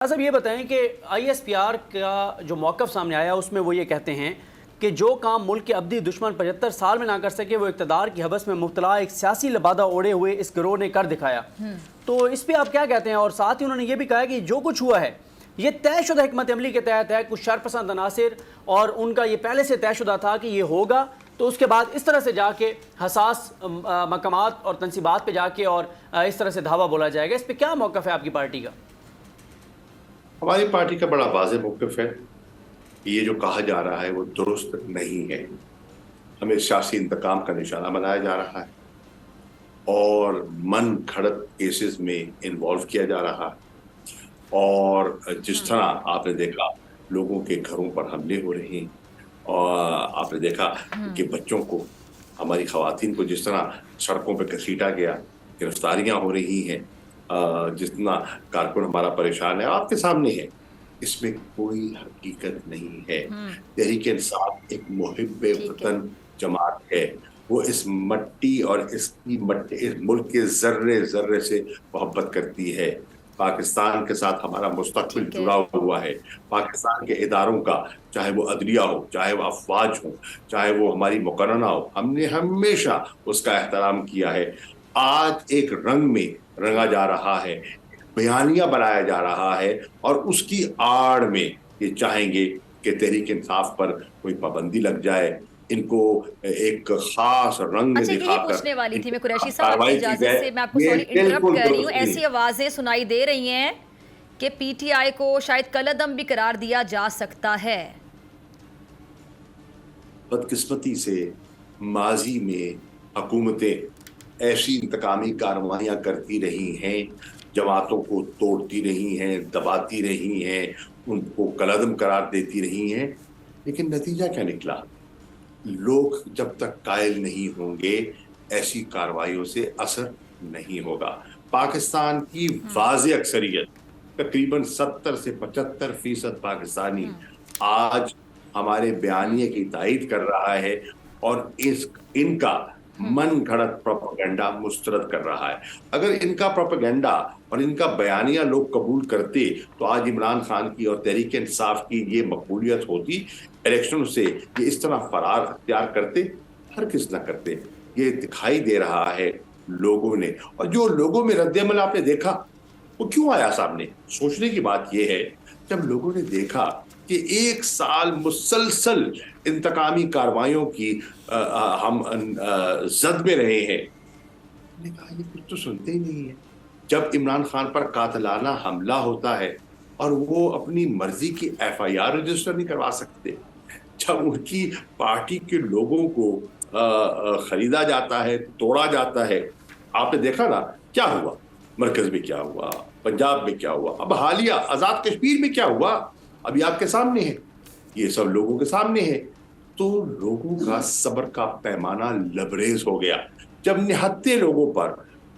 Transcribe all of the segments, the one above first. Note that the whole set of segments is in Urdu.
صاحب یہ بتائیں کہ آئی ایس پی آر کا جو موقف سامنے آیا اس میں وہ یہ کہتے ہیں کہ جو کام ملک کے ابدی دشمن 75 سال میں نہ کر سکے وہ اقتدار کی حوث میں مبتلا ایک سیاسی لبادہ اوڑے ہوئے اس گروہ نے کر دکھایا۔ تو اس پہ آپ کیا کہتے ہیں؟ اور ساتھ ہی انہوں نے یہ بھی کہا کہ جو کچھ ہوا ہے یہ طے شدہ حکمت عملی کے تحت ہے، کچھ شرپسند عناصر اور ان کا یہ پہلے سے طے شدہ تھا کہ یہ ہوگا، تو اس کے بعد اس طرح سے جا کے حساس مقامات اور تنصیبات پہ جا کے اور اس طرح سے دھاوا بولا جائے گا۔ اس پہ کیا موقف ہے آپ کی پارٹی کا؟ ہماری پارٹی کا بڑا واضح موقف ہے کہ یہ جو کہا جا رہا ہے وہ درست نہیں ہے۔ ہمیں سیاسی انتقام کا نشانہ بنایا جا رہا ہے اور من گھڑت کیسز میں انوالو کیا جا رہا ہے، اور جس طرح آپ نے دیکھا لوگوں کے گھروں پر حملے ہو رہے ہیں، اور آپ نے دیکھا کہ بچوں کو، ہماری خواتین کو جس طرح سڑکوں پہ گھسیٹا گیا، گرفتاریاں ہو رہی ہیں، جتنا کارکن ہمارا پریشان ہے آپ کے سامنے ہے۔ اس میں کوئی حقیقت نہیں ہے۔ تحریک انصاف ایک محب وطن جماعت ہے، وہ اس مٹی اور اس ملک کے ذرے ذرے سے محبت کرتی ہے۔ پاکستان کے ساتھ ہمارا مستقبل جڑا ہوا ہے، پاکستان کے اداروں کا، چاہے وہ عدلیہ ہو، چاہے وہ افواج ہو، چاہے وہ ہماری مقرنہ ہو، ہم نے ہمیشہ اس کا احترام کیا ہے۔ آج ایک رنگ میں رنگا جا رہا ہے، بیانیہ بنایا جا رہا ہے، اور اس کی آڑ میں یہ چاہیں گے کہ تحریک انصاف پر کوئی پابندی لگ جائے، ان کو ایک خاص رنگ میں دکھا کر پوچھنے والی تھی میں قریشی صاحب، آپ کی اجازت سے میں آپ کو سوری انٹرپٹ کر رہی ہوں۔ ایسی آوازیں سنائی دے رہی ہیں کہ پی ٹی آئی کو شاید کالعدم بھی قرار دیا جا سکتا ہے۔ بدقسمتی سے ماضی میں حکومتیں ایسی انتقامی کارروائیاں کرتی رہی ہیں، جماعتوں کو توڑتی رہی ہیں، دباتی رہی ہیں، ان کو کالعدم قرار دیتی رہی ہیں، لیکن نتیجہ کیا نکلا؟ لوگ جب تک قائل نہیں ہوں گے ایسی کارروائیوں سے اثر نہیں ہوگا۔ پاکستان کی واضح اکثریت، تقریباً 70 سے 75% پاکستانی آج ہمارے بیانیے کی تائید کر رہا ہے اور ان کا من گھڑت پروپیگنڈا مسترد کر رہا ہے۔ اگر ان کا پروپیگنڈا اور ان کا بیانیہ لوگ قبول کرتے تو آج عمران خان کی اور تحریک انصاف کی یہ مقبولیت ہوتی، الیکشن سے یہ اس طرح فرار اختیار کرتے؟ ہرگز نہ کرتے۔ یہ دکھائی دے رہا ہے لوگوں نے، اور جو لوگوں میں رد عمل آپ نے دیکھا وہ کیوں آیا سامنے؟ سوچنے کی بات یہ ہے، جب لوگوں نے دیکھا کہ 1 سال مسلسل انتقامی کارروائیوں کی ہم زد میں رہے ہیں، میں نے کہا یہ کچھ تو سنتے ہی نہیں ہے۔ جب عمران خان پر قاتلانہ حملہ ہوتا ہے اور وہ اپنی مرضی کی ایف آئی آر رجسٹر نہیں کروا سکتے، جب ان کی پارٹی کے لوگوں کو خریدا جاتا ہے، توڑا جاتا ہے، آپ نے دیکھا نا کیا ہوا، مرکز میں کیا ہوا، پنجاب میں کیا ہوا، اب حالیہ آزاد کشمیر میں کیا ہوا، ابھی آپ کے سامنے ہے، یہ سب لوگوں کے سامنے ہے۔ تو لوگوں کا صبر کا پیمانہ لبریز ہو گیا۔ جب نہتے لوگوں پر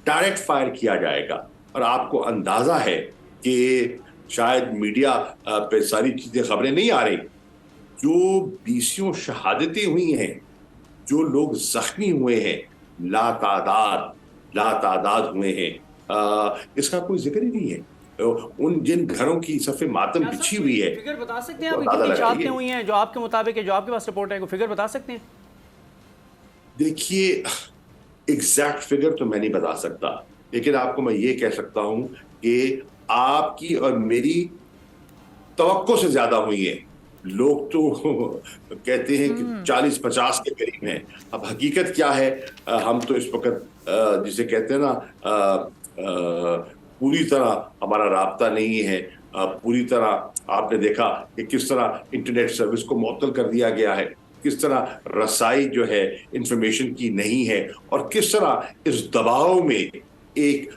ڈائریکٹ فائر کیا جائے گا، اور آپ کو اندازہ ہے کہ شاید میڈیا پہ ساری چیزیں خبریں نہیں آ رہی، جو 20 شہادتیں ہوئی ہیں، جو لوگ زخمی ہوئے ہیں، لاتعداد ہوئے ہیں، اس کا کوئی ذکر ہی نہیں ہے۔ ان جن گھروں کی صف ماتم بچھی ہوئی ہے، فگر بتا سکتے ہیں آپ کتنی شہادتیں ہوئی ہیں جو آپ کے مطابق ہے، جو آپ کے پاس رپورٹ ہے، کوئی فگر بتا سکتے ہیں؟ دیکھیے ایگزیکٹ فگر تو میں نہیں بتا سکتا، لیکن آپ کو میں یہ کہہ سکتا ہوں کہ آپ کی اور میری توقع سے زیادہ ہوئی ہیں۔ لوگ تو کہتے ہیں کہ 40-50 کے قریب ہیں، اب حقیقت کیا ہے ہم تو اس وقت جسے کہتے ہیں نا پوری طرح ہمارا رابطہ نہیں ہے، پوری طرح آپ نے دیکھا کہ کس طرح انٹرنیٹ سروس کو معطل کر دیا گیا ہے، کس طرح رسائی جو ہے انفارمیشن کی نہیں ہے، اور کس طرح اس دباؤ میں ایک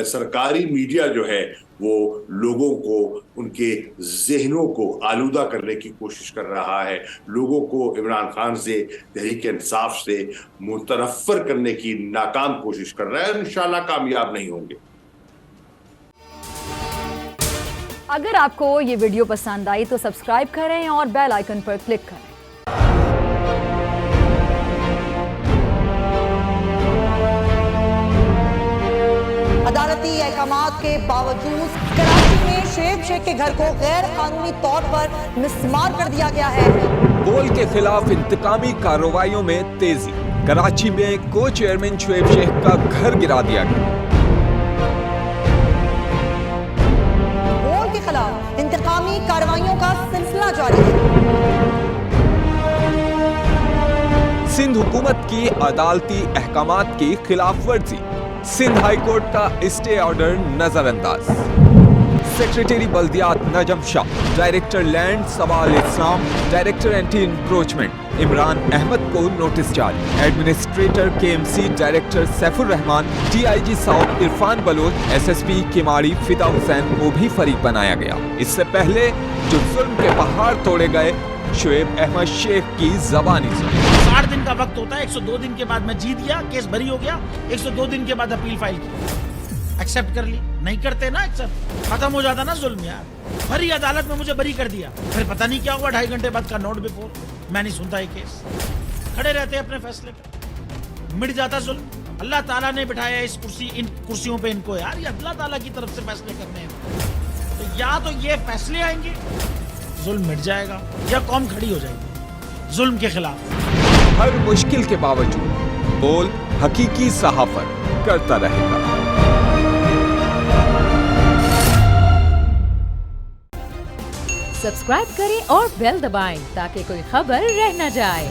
سرکاری میڈیا جو ہے وہ لوگوں کو، ان کے ذہنوں کو آلودہ کرنے کی کوشش کر رہا ہے، لوگوں کو عمران خان سے، تحریک انصاف سے متنفر کرنے کی ناکام کوشش کر رہا ہے، انشاءاللہ کامیاب نہیں ہوں گے۔ اگر آپ کو یہ ویڈیو پسند آئی تو سبسکرائب کریں اور بیل آئیکن پر کلک کریں۔ عدالتی احکامات کے باوجود کراچی میں شعیب شیخ کے گھر کو غیر قانونی طور پر مسمار کر دیا گیا ہے۔ بول کے خلاف انتقامی کارروائیوں میں تیزی، کراچی میں کو چیئرمین شعیب شیخ کا گھر گرا دیا گیا۔ بول کے خلاف انتقامی کارروائیوں کا سلسلہ جاری ہے۔ سندھ حکومت کی عدالتی احکامات کی خلاف ورزی، سندھ ہائی کورٹ کا اسٹے آرڈر نظر انداز۔ سیکریٹری بلدیات نجم شاہ، ڈائریکٹر لینڈ سوال اسلام، director anti encroachment Imran Ahmed کو نوٹس جاری۔ Administrator K M C director Saif ur Rahman, D I G south Irfan Baloch, S S P Keamari Fida Hussain کو بھی فریق بنایا گیا۔ اس سے پہلے جو ظلم کے پہاڑ توڑے گئے، شعیب احمد شیخ کی زبانی سنی۔ 60 دن کا وقت ہوتا ہے، 102 دن کے بعد میں جیت گیا، کیس بری ہو گیا، 102 دن کے بعد اپیل فائل کی، ایکسپٹ کر لی۔ نہیں کرتے نا ایکسپٹ، ختم ہو جاتا نا ظلم یار۔ بھری عدالت میں مجھے بری کر دیا، پھر پتہ نہیں کیا ہوا، 2.5 گھنٹے بعد کا نوٹ بیفور، میں نہیں سنتا یہ کیس، کھڑے رہتے اپنے فیصلے پہ، مٹ جاتا ظلم۔ اللہ تعالیٰ نے بٹھایا اس کرسی، ان کرسیوں پہ ان کو یار، یہ اللہ تعالیٰ کی طرف سے فیصلے کرنے ہیں، تو یا تو یہ فیصلے آئیں گے، ظلم مٹ جائے گا، یا قوم کھڑی ہو جائے گی ظلم کے خلاف۔ ہر مشکل کے باوجود بول حقیقی صحافت کرتا رہے گا۔ سبسکرائب کریں اور بیل دبائیں تاکہ کوئی خبر رہ نہ جائے۔